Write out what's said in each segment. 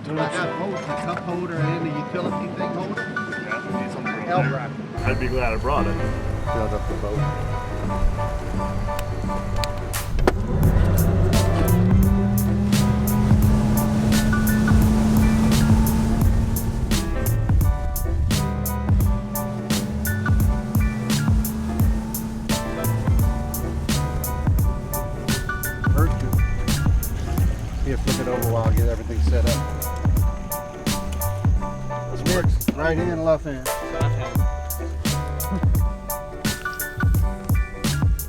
So I got both the cup holder and the utility thing holder. Yeah, need something Help right. I'd be glad I brought it. Filled up the boat. Here, flip it over while I get everything set up. Mix right in, left hand.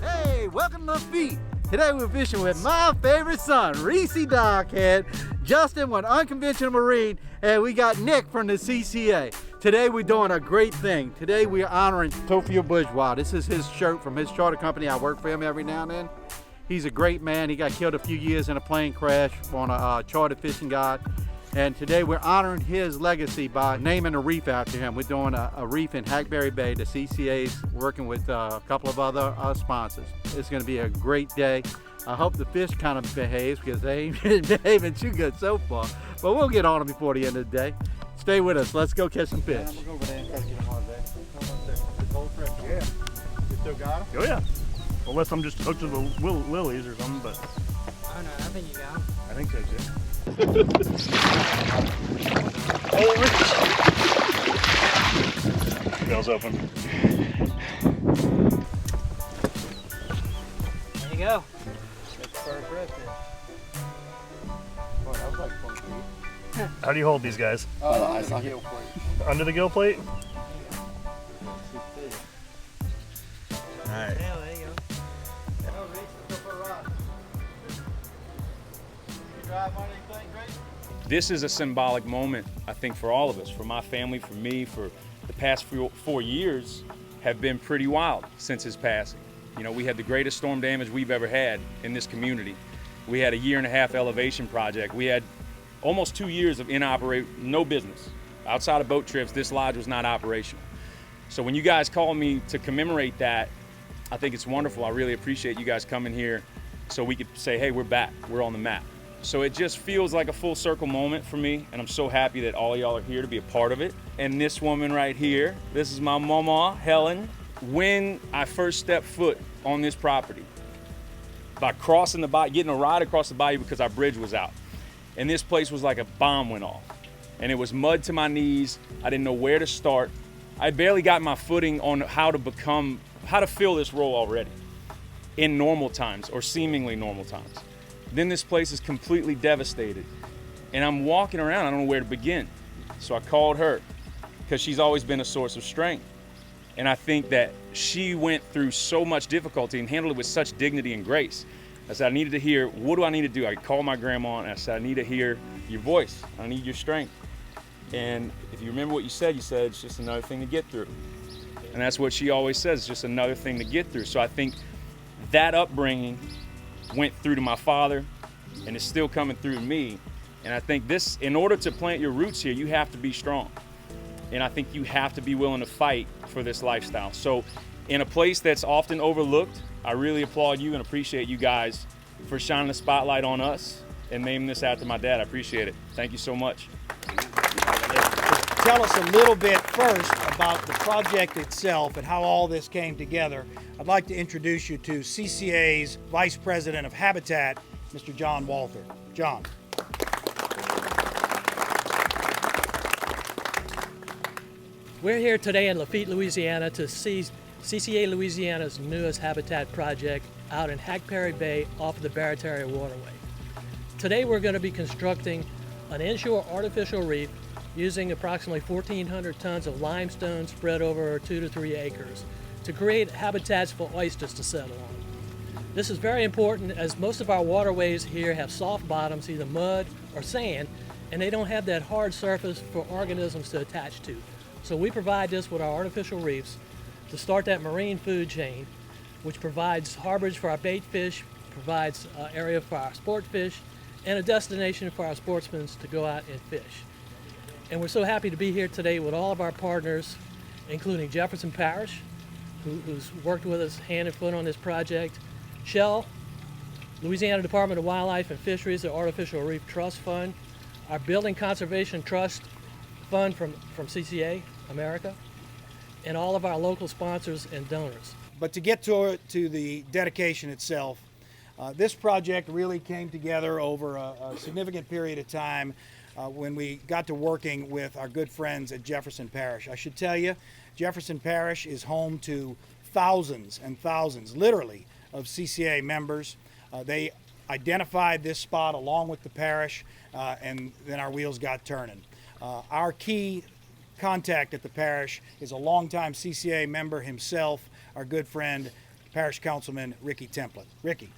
Hey, welcome to Lafitte. Today we're fishing with my favorite son, Reese Dockhead, Justin with Unconventional Marine, and we got Nick from the CCA. Today we're doing a great thing. Today we're honoring Theophile Bourgeois. This is his shirt from his charter company. I work for him every now and then. He's a great man. He got killed a few years in a plane crash on a charter fishing guide. And today we're honoring his legacy by naming a reef after him. We're doing a reef in Hackberry Bay. The CCA's working with a couple of other sponsors. It's gonna be a great day. I hope the fish kind of behaves because they ain't been behaving too good so far. But we'll get on them before the end of the day. Stay with us. Let's go catch some fish. Yeah, we'll go over there and try to get them on today. Hold on a second. It's old fresh. Yeah. You still got them? Oh yeah. Unless I'm just hooked to the lilies or something, but. Oh no, I think you got them. I think so too. Bill's open. There you go. That's the first redfish. Boy, that was like 20 feet. How do you hold these guys? I saw gill plate. Under the gill plate? Alright. Yeah, there you go. This is a symbolic moment, I think, for all of us, for my family, for me, for the past 4 years have been pretty wild since his passing. You know, we had the greatest storm damage we've ever had in this community. We had a 1.5-year elevation project. We had almost 2 years of no business. Outside of boat trips, this lodge was not operational. So when you guys call me to commemorate that, I think it's wonderful. I really appreciate you guys coming here so we could say, hey, we're back, we're on the map. So it just feels like a full circle moment for me, and I'm so happy that all y'all are here to be a part of it. And this woman right here, this is my mama, Helen. When I first stepped foot on this property, by crossing the bayou, getting a ride across the bayou because our bridge was out, and this place was like a bomb went off. And it was mud to my knees. I didn't know where to start. I barely got my footing on how to fill this role already in normal times or seemingly normal times. Then this place is completely devastated. And I'm walking around, I don't know where to begin. So I called her because she's always been a source of strength. And I think that she went through so much difficulty and handled it with such dignity and grace. I said, I needed to hear, what do I need to do? I called my grandma and I said, I need to hear your voice. I need your strength. And if you remember what you said it's just another thing to get through. And that's what she always says, it's just another thing to get through. So I think that upbringing went through to my father and it's still coming through to me. And I think this, in order to plant your roots here, you have to be strong. And I think you have to be willing to fight for this lifestyle. So in a place that's often overlooked, I really applaud you and appreciate you guys for shining the spotlight on us and naming this after my dad. I appreciate it. Thank you so much. Tell us a little bit first about the project itself and how all this came together. I'd like to introduce you to CCA's Vice President of Habitat, Mr. John Walther. John. We're here today in Lafitte, Louisiana to see CCA Louisiana's newest habitat project out in Hackberry Bay off of the Barataria Waterway. Today we're going to be constructing an inshore artificial reef using approximately 1,400 tons of limestone spread over 2 to 3 acres to create habitats for oysters to settle on. This is very important as most of our waterways here have soft bottoms, either mud or sand, and they don't have that hard surface for organisms to attach to. So we provide this with our artificial reefs to start that marine food chain, which provides harborage for our bait fish, provides an area for our sport fish, and a destination for our sportsmen to go out and fish. And we're so happy to be here today with all of our partners, including Jefferson Parish, who's worked with us hand and foot on this project, Shell, Louisiana Department of Wildlife and Fisheries, the Artificial Reef Trust Fund, our Building Conservation Trust fund from CCA America, and all of our local sponsors and donors. But to get to the dedication itself, this project really came together over a significant period of time when we got to working with our good friends at Jefferson Parish. I should tell you, Jefferson Parish is home to thousands and thousands, literally, of CCA members. They identified this spot along with the parish, and then our wheels got turning. Our key contact at the parish is a longtime CCA member himself, our good friend, Parish Councilman Ricky Templin. Ricky.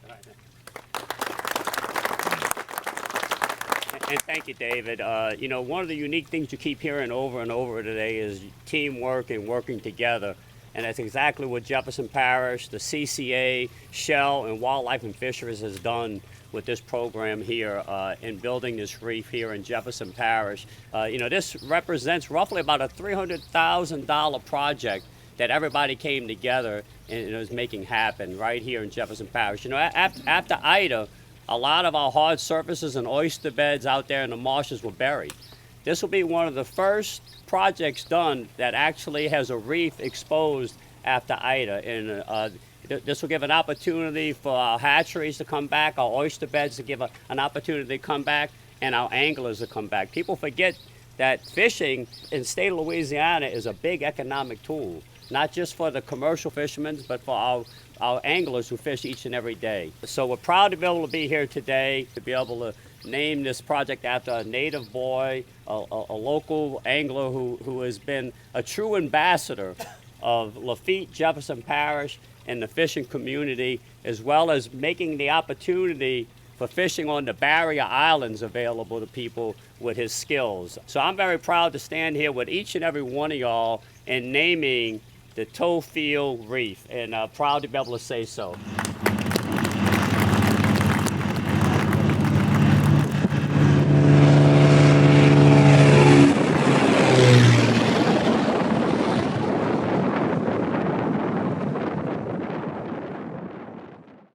And thank you, David. You know, one of the unique things you keep hearing over and over today is teamwork and working together. And that's exactly what Jefferson Parish, the CCA, Shell, and Wildlife and Fisheries has done with this program here in building this reef here in Jefferson Parish. You know, this represents roughly about a $300,000 project that everybody came together and is making happen right here in Jefferson Parish. You know, after Ida, a lot of our hard surfaces and oyster beds out there in the marshes were buried. This will be one of the first projects done that actually has a reef exposed after Ida. And this will give an opportunity for our hatcheries to come back, our oyster beds to give an opportunity to come back, and our anglers to come back. People forget that fishing in the state of Louisiana is a big economic tool, not just for the commercial fishermen, but for our anglers who fish each and every day. So we're proud to be able to be here today, to be able to name this project after a native boy, a local angler who has been a true ambassador of Lafitte, Jefferson Parish, and the fishing community, as well as making the opportunity for fishing on the barrier islands available to people with his skills. So I'm very proud to stand here with each and every one of y'all in naming the Theophile Reef, and proud to be able to say so.